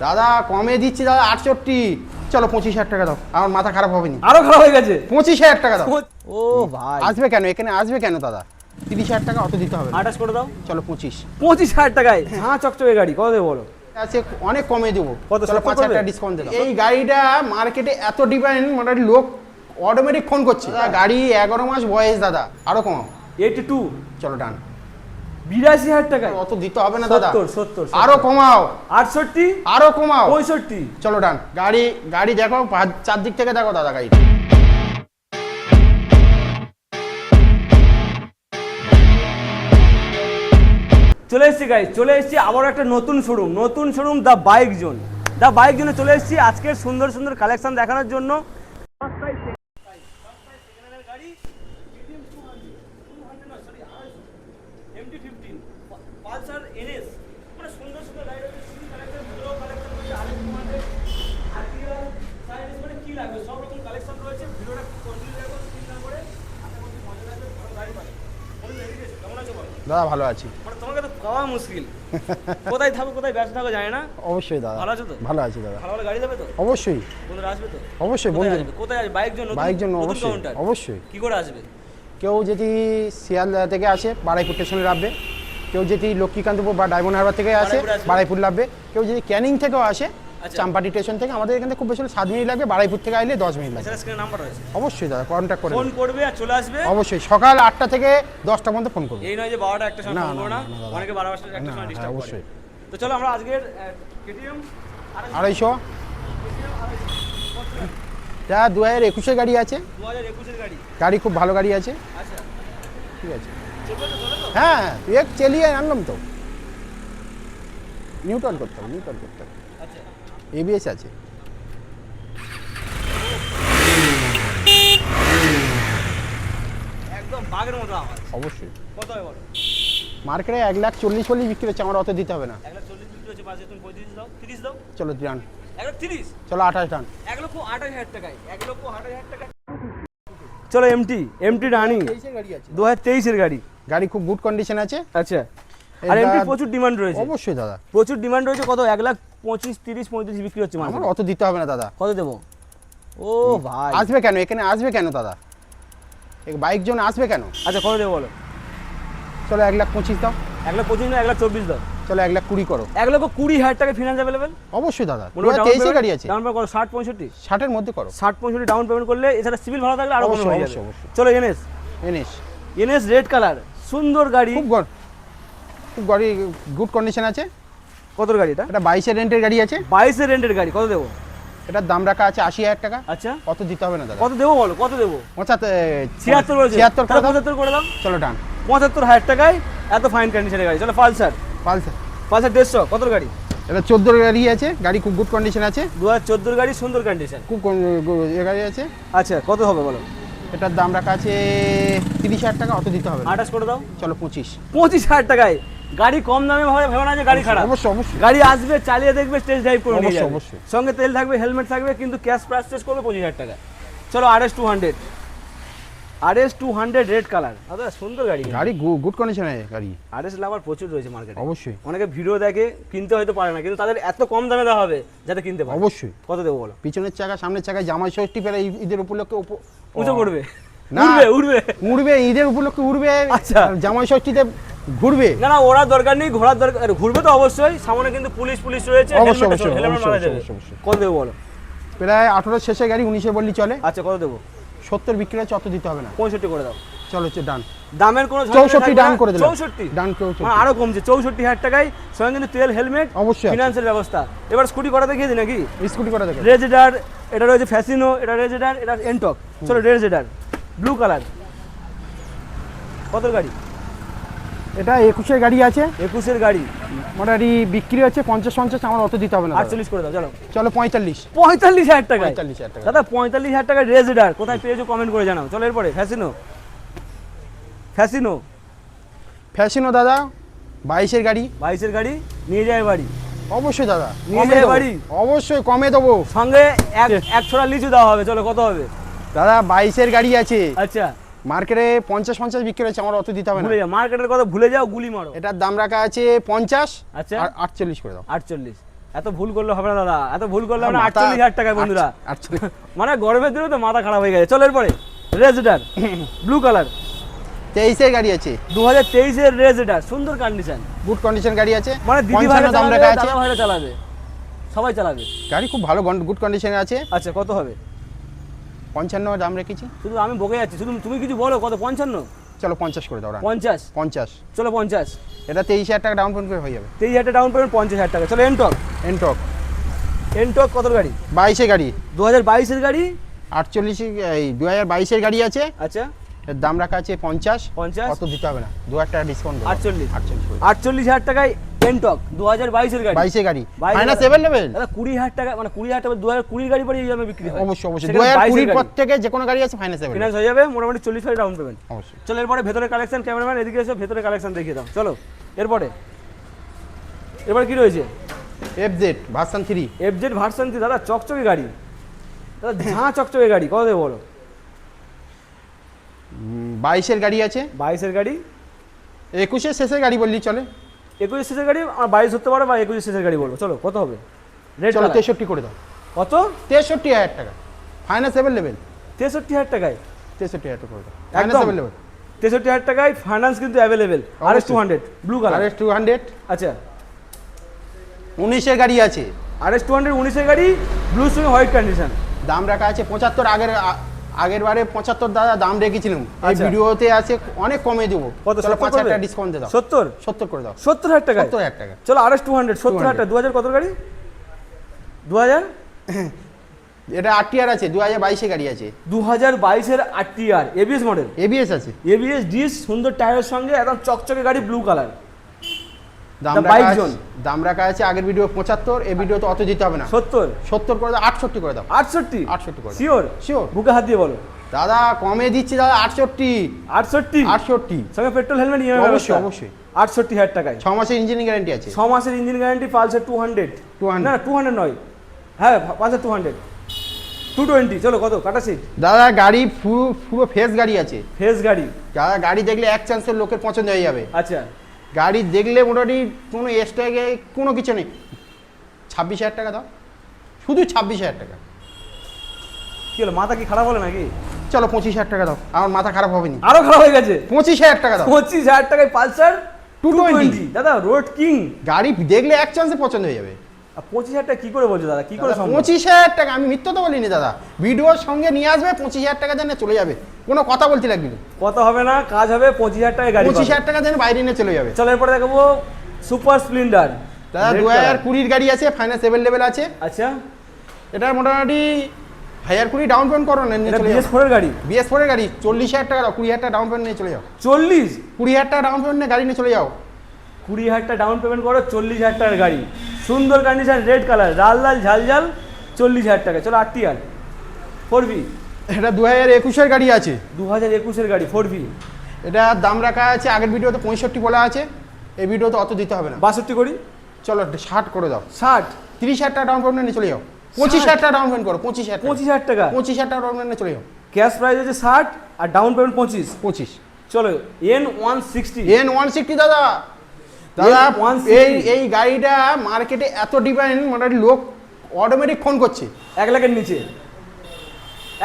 দাদা কমে দিচ্ছি দাদা 68, চলো 25,000 টাকা দাও, আমার মাথা খারাপ হবে না। আরো খারাপ হয়ে গেছে, 25,000 টাকা দাও। ও ভাই আসবে কেন এখানে, আসবে কেন দাদা? 30,000 টাকা অত দিতে হবে না। 28 করে দাও, চলো 25। 25,000 টাকায় হ্যাঁ চকচকে গাড়ি, কত দেবো বলো? আছে অনেক কমে দেবো, কত, চলো 70 5,000 করবে? টাকা ডিসকাউন্ট দেবো। এই গাড়িটা মার্কেটে এত ডিমান্ড, মানে লোক অটোমেটিক ফোন করছে। দাদা গাড়ি 11 মাস বয়স দাদা, আরো কমাও। 82, চলো ডান। 82,000 টাকায় অত দিতে হবে না দাদা, 70, আরো কমাও। 68, আরো কমাও। 65। চলো ডান। গাড়ি দেখো, চারদিক থেকে দেখো দাদা গাড়ি। চলে এসেছি গাইস, চলে এসেছি আবার একটা নতুন শোরুম দ্য বাইক জোনে চলে এসেছি আজকের সুন্দর সুন্দর কালেকশন দেখানোর জন্য। দাদা ভালো আছি। মানে তোমাকে তো পাওয়া মুশকিল, কোথায় থাকো কোথায় ব্যস্ত থাকো জানি না। অবশ্যই দাদা ভালো আছো তো? ভালো আছি দাদা। ভালো ভালো গাড়ি দেবে তো? অবশ্যই বন্ধুরা আসবে তো? অবশ্যই কোথায় বন্ধু, আসবে? কোথায় আসবে? বাইক জন্য অবশ্যই অবশ্যই। কি করে আসবে? কেউ যদি শিয়ালদা থেকে আসে বারাইপুর স্টেশনে নামবে, কেউ যদি লক্ষ্মীকান্তপুর বা ডায়মন্ড হারবার থেকে আসে বারুইপুর আসবে। বারাইপুর নামবে, কেউ যদি ক্যানিং থেকেও আসে আচ্ছা। চাম্পাটি স্টেশন থেকে, আমাদের এখান থেকে খুব বেশি হলে 7 মিনিট লাগবে, বারাইপুর থেকে আইলে 10 মিনিট লাগবে। এছাড়া স্ক্রিনে নাম্বার রয়েছে, অবশ্যই দাদা কন্ট্যাক্ট করে ফোন নেবেন। করবে আর চলে আসবে। অবশ্যই সকাল 8টা থেকে 10টা পর্যন্ত ফোন করবে। এই নয় যে 12টা একটা সময় না, ফোন করো না, না, না, দাদা। অনেকে 12টা একটা না, সময় হ্যাঁ, ডিস্টার্ব করে। অবশ্যই। তো চলো আমরা আজকের কেটিএম 250 যা 2021-এর গাড়ি আছে, 2021 এর গাড়ি। গাড়ি খুব ভালো গাড়ি আছে। আচ্ছা, ঠিক আছে, চলবে তো? চলে তো? হ্যাঁ এক চালিয়ে আনলাম তো। নিউটন করতে হবে। আচ্ছা, এবিএস আছে। একদম বাগের মতো আওয়াজ। অবশ্যই কত হবে বলো? মার্কেটে 1,40,000 বিক্রি হচ্ছে, আমার অত দিতে হবে না। 1,40,000 বিক্রি হচ্ছে, বাজে তুমি 35 দাও, 30 দাও। চলো ডান। 1,30,000, চলো 28 ডান। 1,28,000 টাকায়, 1,28,000 টাকায়। চলো এমটি রানিং 23-এর গাড়ি আছে। 2023 এর গাড়ি। গাড়ি খুব গুড কন্ডিশন আছে। আচ্ছা, আর এমটি প্রচুর ডিমান্ড রয়েছে। অবশ্যই দাদা, প্রচুর ডিমান্ড রয়েছে। কত? 1,25,000, 30, 35 বিক্রি হচ্ছে আমার মার্কেটে। অত দিতে হবে না দাদা। কত দেবো? ও ভাই, আসবে কেন এখানে, আসবে কেন দাদা? বাইক জন্য আসবে কেন? আচ্ছা কত দেবো বলো? চলো 1,25,000 দাও। 1,25,000 না 1,24,000 দাও। চলো 1,20,000 করো। 1,20,000 টাকা ফিনান্স অ্যাভেলেবেল। অবশ্যই দাদা, 2023-এর গাড়ি আছে। ডাউন পেমেন্ট করো 60-65, 60-এর মধ্যে করো। 60-65 ডাউন পেমেন্ট করলে, এছাড়া সিভিল ভালো থাকলে আরো কম অবশ্যই, হয়ে যাবে। অবশ্যই। চলো এনএস রেড কালার, সুন্দর গাড়ি। খুব গাড়ি গুড কন্ডিশন আছে। কত গাড়ি এটা? এটা 22-এর রেন্টের গাড়ি আছে। 22 এর রেন্টের গাড়ি, কত দেবো? এটার দাম রাখা আছে 80,000 টাকা। আচ্ছা, অত দিতে হবে না দাদা। কত দেবো বলো? কত দেবো? 76 বলেছে। 76 করে দাও। 75 করে দাও। চলো ডান। 75,000 টাকায় এত ফাইন কন্ডিশনের গাড়ি। চলো পালসার পালসার 150, কত গাড়ি? এটা 14-এর গাড়ি আছে, গাড়ি খুব গুড কন্ডিশন আছে। 2014 গাড়ি, সুন্দর কন্ডিশন। খুব গাড়ি আছে। আচ্ছা, কত হবে বলো? এটার দাম রাখা আছে 30,000 টাকা, অত দিতে হবে না। 28 করে দাও। চলো 25। 25,000 টাকায় গাড়ি, কম দামে ভেবে না যে গাড়ি খারাপ। অবশ্যই অবশ্যই। গাড়ি আসবে, চালিয়ে দেখবে, টেস্ট ড্রাইভ করে নিয়ে অবশ্যই, যাবে। অবশ্যই। সঙ্গে তেল থাকবে, হেলমেট থাকবে, কিন্তু ক্যাশ পারচেজ করবে 25,000 টাকা। চলো RS 200 রেড কালার, দাদা সুন্দর গাড়ি। গাড়ি গুড কন্ডিশনে গাড়ি। RS লাভার প্রচুর রয়েছে মার্কেটে। অবশ্যই অনেকে ভিডিও দেখে, কিনতে হয়তো পারে না, কিন্তু তাদের এত কম দামে দেওয়া হবে যাতে কিনতে পারে। অবশ্যই। কত দেবো বলো? পিছনের চাকা সামনের চাকায় জামাই ষষ্ঠী পেলে ঈদের উপলক্ষে উঁচু করবে, না, উড়বে ঈদের উপলক্ষে উড়বে। আচ্ছা। আর জামাই ষষ্ঠীতে ঘুরবে। না ওরা দরকার নেই, ঘোরার দরকার, ঘুরবে তো অবশ্যই। সামনে কিন্তু পুলিশ রয়েছে, অবশ্যই, হেলমেট মারা যাবে। অবশ্যই। কত দেবো বলো? প্রায় 18 শেষে গাড়ি, 19-এ বললি চলে। আচ্ছা, কত দেবো? 70 বিক্রি হচ্ছে, অত দিতে হবে না। 65 করে দাও। চলো হচ্ছে ডান। দামের কোনো 64 ডান করে দিলাম। 64 ডান 64। মানে আরো কমছে, 64,000 টাকায় সঙ্গে কিন্তু তেল, হেলমেট, অবশ্যই আছে। ফিনান্সের ব্যবস্থা। এবার স্কুটি করা দেখিয়ে দিই নাকি? স্কুটি করা দেখো। রেজেডার, এটা রয়েছে ফ্যাসিনো, এটা রেজেডার, এটা এনটক। চলো রেজেডার ব্লু কালার, কত গাড়ি? এটা 21-এর গাড়ি আছে। 21-এর গাড়ি, মোটামুটি বিক্রি হচ্ছে 50-50, আমার অত দিতে হবে না। 48 করে দাও। চলো চলো 45। 45,000 টাকায়। 45,000 টাকা দাদা 45,000 টাকায় রেজেডার কোথায় পেয়েছো কমেন্ট করে জানাও। চলো এরপরে ফ্যাসিনো ফ্যাশনও দাদা 22-এর গাড়ি। 22-এর গাড়ি, নিয়ে যায় বাড়ি। অবশ্যই দাদা, নিয়ে কমে যায় দেবো। বাড়ি। অবশ্যই কমে দেবো। সঙ্গে এক ছোড়া লিচু দেওয়া হবে। চলো কত হবে? দাদা 22-এর গাড়ি আছে, আচ্ছা, মার্কেটে 50-50 বিক্রি হচ্ছে, আমার অত দিতে হবে না। ভুলে যাও মার্কেটের কথা, ভুলে যাও, গুলি মারো। এটার দাম রাখা আছে 50। আচ্ছা, আর 48 করে দাও। 48। এত ভুল করলে হবে না দাদা, এত ভুল করলে হবে না। মাথা- 48,000 টাকায় বন্ধুরা, 48 মানে গরমের দিনে তো মাথা খারাপ হয়ে গেছে। চলো এরপরে রেজেডার ব্লু কালার, 23-এর গাড়ি আছে, 2023-এর রেজেডার, সুন্দর কন্ডিশন, গুড কন্ডিশন গাড়ি আছে, মানে দিদি 55 ভাইরা দাম চালাবে, রাখা আছে। দাদা ভাইরা চালাবে, সবাই চালাবে। গাড়ি খুব ভালো গুড কন্ডিশনে আছে। আচ্ছা কত হবে? 55 দাম রেখেছি। শুধু আমি বকে যাচ্ছি, শুধু তুমি কিছু বলো। কত? 55? চলো 50 করে দাও। 50? 50, চলো 50। এটা 23,000 টাকা ডাউন পেমেন্ট করে হয়ে যাবে। 23,000 ডাউন পেমেন্ট, 50,000 টাকা। চলো এনটক, এনটক এনটক কত গাড়ি? 22-এর গাড়ি, 2022-এর গাড়ি, 48 এই 2022-এর গাড়ি আছে। আচ্ছা এর দাম রাখা আছে 50। 50, কত দিতে হবে না, 2000 টাকা ডিসকাউন্ট 48, 48 করে 48,000 টাকায় এনটক 2022-এর গাড়ি। 22-এর গাড়ি 22,000 ফাইনান্স अवेलेबल। দাদা 20,000 টাকা, মানে 20,000 টাকা 2020 গাড়ি পরে এই দামে বিক্রি হয়। অবশ্যই অবশ্যই সেখানে 2020 22-এর পর গাড়ি। থেকে যে কোনো গাড়ি আছে ফাইনান্স अवेलेबल ফিনান্স হয়ে যাবে মোটামুটি 40,000 ডাউন পেমেন্ট। অবশ্যই। চলো এরপরে ভেতরে কালেকশন, ক্যামেরাম্যান এদিকে এসে ভেতরে কালেকশন দেখিয়ে দাও। চলো এরপরে, এরপরে কি রয়েছে? FZ ভার্সন 3, FZ ভার্সন 3 দাদা, চকচকে গাড়ি দাদা, ঝাঁ চকচকে গাড়ি। কত দেবো বলো? 22-এর গাড়ি আছে, 22-এর গাড়ি, 21-এর শেষের গাড়ি বললি চলে। 21 শেষের গাড়ি, আমার 22 হতে পারে বা 21 শেষের গাড়ি বলবো। চলো কত হবে? রেড চলো কালার 63 করে দাও। কত? 63,000 টাকা ফাইনান্স अवेलेबल। 63,000 টাকায় 63,000 টাকা করে দাও ফাইনান্স একদম अवेलेबल। 63,000 টাকায় ফাইন্যান্স কিন্তু available. RS 200 blue colour, RS 200, আচ্ছা 19-এর গাড়ি আছে, RS 200 19-এর গাড়ি, ব্লুর সঙ্গে হোয়াইট কন্ডিশন, দাম রাখা আছে 75। আগের বারে 75 দাদা দাম রেখেছিলাম, এই আচ্ছা। ভিডিওতে আছে অনেক কমে দেবো। কত? চলো 70 5,000 করবে? টাকা ডিসকাউন্ট দিয়ে দাও। 70 70 করে দাও। 70,000 টাকায় 70,000 টাকা। চলো RS 200 70,000 টাকা। 2000 কত গাড়ি? 2000 এটা RTR আছে, 2022-এর গাড়ি আছে, 2022-এর RTR ABS মডেল, ABS আছে। ABS ডিস, সুন্দর টায়ারের সঙ্গে একদম চকচকে গাড়ি, ব্লু কালার। দাম The রাখা bike আছে, zone। দাম রাখা আছে আগের ভিডিও 75, এই ভিডিওতে অত দিতে হবে না। 70 70 করে দাও, 68 করে দাও। 68 68 করে দাও। শিওর? শিওর বুকে হাত দিয়ে বলো। দাদা, কমে দিচ্ছি দাদা, 68 68 68 সঙ্গে পেট্রোল হেলমেট ইএমআই অবশ্যই ব্যবস্থা। অবশ্যই। 68,000 টাকায় 6 মাসের ইঞ্জিনিয়ারিং গ্যারান্টি আছে। 6 মাসের ইঞ্জিন গ্যারান্টি। পালসার 200 200 না 200 নয়, হ্যাঁ পালসার 200 220। চলো কত? কাটা সিট, দাদা গাড়ি পুরো পুরো ফ্রেশ গাড়ি আছে। ফেস গাড়ি, দাদা গাড়ি দেখলে এক চান্সের লোকের পছন্দ হয়ে যাবে। আচ্ছা গাড়ি দেখলে মোটামুটি কোনো এক্সট্রা কোনো কিছু নেই। 26,000 টাকা দাও, শুধু 26,000 টাকা। কি হলো, মাথা কি খারাপ হলো নাকি? চলো 25,000 টাকা দাও, আমার মাথা খারাপ হবে না। আরো খারাপ হয়ে গেছে। 25,000 টাকা দাও। 25,000 টাকায় পালসার 220 দাদা, রোড কিং। গাড়ি দেখলে এক চান্সে পছন্দ হয়ে যাবে। আর 25,000 টাকা কি করে বলছো দাদা? কি করে সম্ভব? 25,000 টাকা, আমি মিথ্যা তো বলিনি দাদা। ভিডিওর সঙ্গে নিয়ে আসবে, 25,000 টাকা দেন চলে যাবে, কোনো কথা বলতে লাগবে না। কত হবে না, কাজ হবে। 25,000 টাকায় গাড়ি 25,000 টাকা দেন বাইরে নিয়ে চলে যাবে। চলো এরপরে দেখাবো সুপার স্প্লেন্ডার দাদা 2020 গাড়ি আছে, ফাইন্যান্স अवेलेबल আছে। আচ্ছা এটা মোটামুটি 2020 ডাউন পেমেন্ট করো না, নিয়ে এটা চলে যাও। BS4 এর গাড়ি। BS4 এর গাড়ি, 40,000 টাকা দাও, 20,000 টাকা ডাউন পেমেন্ট নিয়ে চলে যাও। 40 20,000 টাকা ডাউন পেমেন্ট নিয়ে গাড়ি নিয়ে চলে যাও। 20,000 টাকা ডাউন পেমেন্ট করো, 40,000 টাকার গাড়ি, সুন্দর কন্ডিশন, রেড কালার, লাল লাল ঝালঝাল, 40,000 টাকা। চলো RTR 4V, এটা 2021 এর গাড়ি আছে। 2021 এর গাড়ি 4V, এটা দাম রাখা আছে আগের ভিডিওতে 65 বলা আছে, এই ভিডিওতে অত দিতে হবে না। 62 করি। চলো 60 করে দাও। 60 30,000 টাকা ডাউন পেমেন্ট নিয়ে চলে যাও। 25,000 টাকা ডাউন পেমেন্ট করো, 25,000 25,000 টাকা 25,000 টাকা ডাউন পেমেন্ট নিয়ে চলে যাও। ক্যাশ প্রাইস আছে 60 আর ডাউন পেমেন্ট 25। 25 চলো N160, N160 দাদা, দাদা N160 এই গাড়িটা মার্কেটে এত ডিমান্ড, মানে লোক অটোমেটিক ফোন করছে। 1 লাখের নিচে,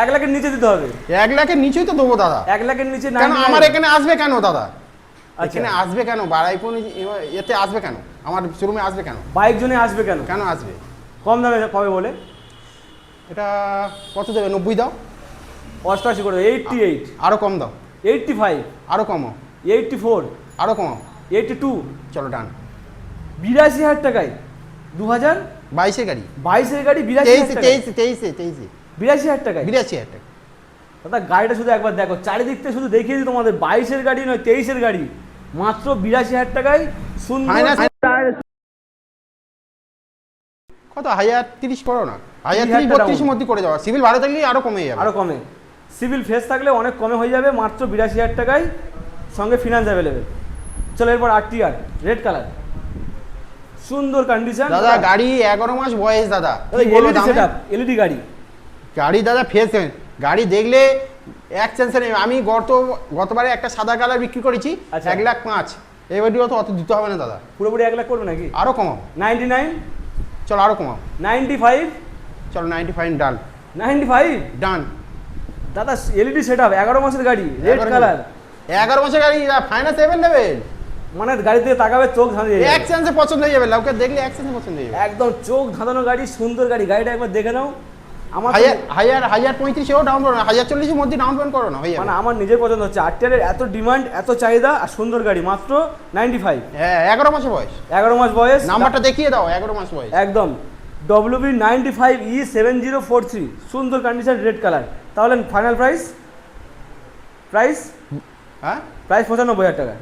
1 লাখের নিচে দিতে হবে। 1 লাখের নিচেই তো দেবো দাদা। 1 লাখের নিচে কেন 99 আমার এখানে আসবে কেন দাদা? আচ্ছা এখানে আসবে কেন? বাড়াইপুর এতে আসবে কেন? আমার শোরুমে আসবে কেন? বাইক জোনে আসবে কেন? কেন আসবে? কম দামে কবে বলে? এটা কত দেবে? 90 দাও, 88 করে, 88, আরো কম দাও, 85, আরো কমাও, 84, আরো কমাও। 82, চলো ডান। 82,000 টাকায় 2022 22 এর গাড়ি, এর গাড়ি 82,000 টাকায়, 23 82,000 টাকায়। 82,000 টাকা। দাদা গাড়িটা শুধু একবার দেখো, চারিদিক থেকে শুধু দেখিয়ে দিই তোমাদের, 22 এর গাড়ি নয় 23 এর গাড়ি, মাত্র 82,000 টাকায় সুন্দর। কত 1030 করো না, 30,000 1030 এর মধ্যে করে যাওয়া। সিভিল ভালো থাকলে আরো কমে যাবে। আরো কমে, সিভিল ফেস থাকলে অনেক কমে হয়ে যাবে, মাত্র 82,000 টাকায়, সঙ্গে ফিনান্স অ্যাভেলেবেল। চলো এরপর RTR রেড কালার, সুন্দর কন্ডিশন দাদা গাড়ি 11 মাস বয়স দাদা, কি বলবো এলইডি দামে? সেটআপ, এলইডি গাড়ি। গাড়ি দাদা ফেস, গাড়ি দেখলে এক চান্সে নেই। আমি গতবারে একটা সাদা কালার বিক্রি করেছি, আচ্ছা। 1,05,000। এবারও তো অত দিতে হবে না দাদা, পুরোপুরি 1 লাখ করবে নাকি? আরো কমাও। 99, চলো আরো কমাও। 95, চলো 95 ডান 95। ডান। দাদা এলইডি সেট আপ, 11 মাসের গাড়ি, রেড 11 কালার, 11 মাসের গাড়ি, ফাইনান্স অ্যাভেলেবেল। মানে গাড়ি থেকে তাকাবে চোখ ধাঁধিয়ে যাবে। এক চান্সে পছন্দ হয়ে যাবে, লোকে দেখলে এক চান্সে পছন্দ হয়ে যাবে। একদম চোখ ধাঁধানো গাড়ি, সুন্দর গাড়ি। গাড়িটা একবার দেখে নাও। আমার তো- হাজার 35 ডাউন করো না, 1040 এর মধ্যে ডাউন পেমেন্ট করো না, হয়ে যাবে। মানে আমার নিজের পছন্দ হচ্ছে। আরটিআর এত ডিমান্ড, এত চাহিদা, আর সুন্দর গাড়ি, মাত্র 95। হ্যাঁ 11 মাসের বয়স। 11 মাস বয়স। নাম্বারটা দেখিয়ে দাও, 11 মাস বয়স। একদম WB95E7043, সুন্দর কন্ডিশন, রেড কালার। তাহলে ফাইনাল প্রাইস হ্যাঁ প্রাইস 95,000 টাকা।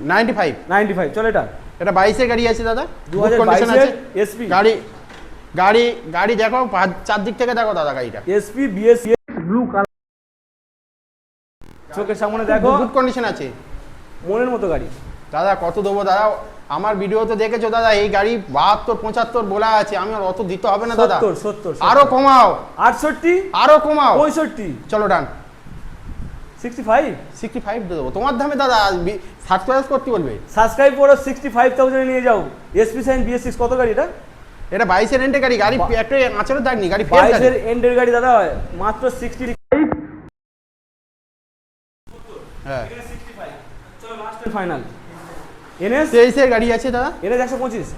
95। 95, চলো এটা এটা 22 এর গাড়ি আছে দাদা, 2022 এর SP। গাড়ি গাড়ি গাড়ি দেখো, চারদিক থেকে দেখো দাদা গাড়িটা। SP BS ব্লু কালার, চোখের সামনে দেখো, গুড কন্ডিশন আছে মনের মতো গাড়ি। দাদা। কত দেবো দাদা? আমার ভিডিও তো দেখেছো দাদা, এই গাড়ি 72 75 বলা আছে, আমি আর অত দিতে হবে না দাদা। 70 আরো কমাও, 68, আরো কমাও। 65, চলো ডান 65। 65 দিয়ে দেবো তোমার দামে দাদা। সাবস্ক্রাইব করতে বলবে। সাবস্ক্রাইব করো, 65,000 নিয়ে যাও। SP সাইন BS6 কত গাড়ি এটা? এটা 22 এর এন্ডের গাড়ি, গাড়ি একটা আঁচড়ের দাগ নেই, গাড়ি ফেল 22 এর এন্ডের গাড়ি দাদা, মাত্র 65। হ্যাঁ। চলো লাস্ট ফাইনাল। NS 23 এর গাড়ি আছে দাদা, 125।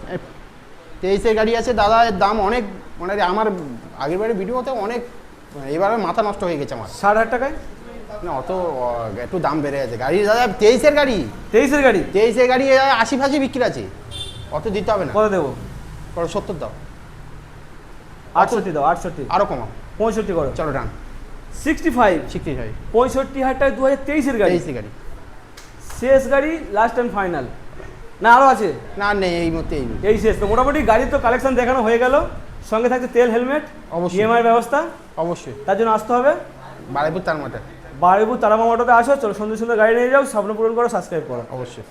23 এর গাড়ি আছে দাদা। এর দাম অনেক, মানে আমার আগের বারে ভিডিওতে অনেক, এবারে মাথা নষ্ট হয়ে গেছে আমার। 60,000 টাকায় না অত একটু দাম বেড়ে আছে গাড়ি দাদা। 23 এর গাড়ি, 23 এর গাড়ি 23 এর গাড়ি 80 ফাঁসি বিক্রি আছে, অত দিতে হবে না। কত দেবো? করো 70 দাও, 68 দাও, 68, আরো কমাও। 65 করো। চলো ডান 65, 65। 65,000 টাকা 2023 এর গাড়ি, 23 এর গাড়ি শেষ গাড়ি, লাস্ট টাইম ফাইনাল। না আরও আছে? না নেই এই মুহূর্তে, এই মুহূর্তে। এই শেষ। তো মোটামুটি গাড়ির তো কালেকশন দেখানো হয়ে গেল। সঙ্গে থাকছে তেল, হেলমেট, অবশ্যই। EMI ব্যবস্থা। অবশ্যই তার জন্য আসতে হবে বারাইপুর তার মাঠে। বারুইপুর তারামা মোটরতে আসো। চলো সুন্দর সুন্দর গাড়ি নিয়ে যাও, স্বপ্ন পূরণ করো, সাবস্ক্রাইব করো। অবশ্যই।